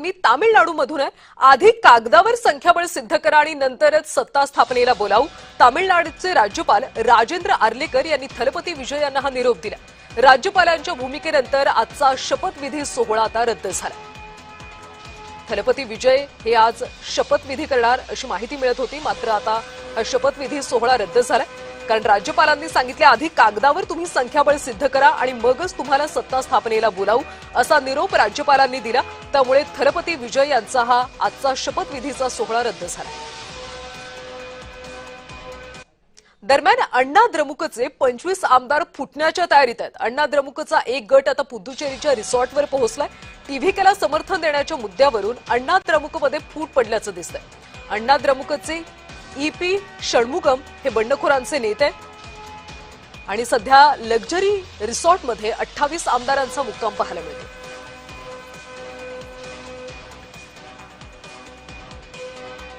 मी तामिळनाडूमधून आहे। आधी कागदावर संख्याबळ सिद्ध करा आणि नंतरच सत्ता स्थापनेला बोलावू। तामिळनाडूचे राज्यपाल राजेंद्र आर्लेकर यांनी थलपती विजय यांना हा निरोप दिला। राज्यपालांच्या भूमिकेनंतर आजचा शपथविधी सोहळा आता रद्द झाला। थलपती विजय हे आज शपथविधी करणार अशी माहिती मिळत होती, मात्र आता हा शपथविधी सोहळा रद्द झाला, कारण राज्यपालांनी सांगितले आधी कागदावर तुम्ही संख्याबळ सिद्ध करा आणि मगच तुम्हाला सत्ता स्थापनेला बोलावू असा निरोप राज्यपालांनी दिला। त्यामुळे थलपती विजय यांचा हा आजचा शपथविधीचा सोहळा रद्द झाला। दरम्यान अण्णा द्रमुकचे 25 आमदार फुटण्याच्या तयारीत आहेत। अण्णा द्रमुकचा एक गट आता पुदुचेरीच्या रिसॉर्टवर पोहोचलाय। टीव्हीकेला समर्थन देण्याच्या मुद्द्यावरून अण्णा द्रमुकमध्ये फूट पडल्याचं दिसतंय। अण्णा द्रमुकचे ईपी षणमुगम हे बंडखोरांचे नेते आणि सध्या लक्झरी रिसॉर्टमध्ये 28 आमदारांचा मुक्काम पाहायला मिळतो।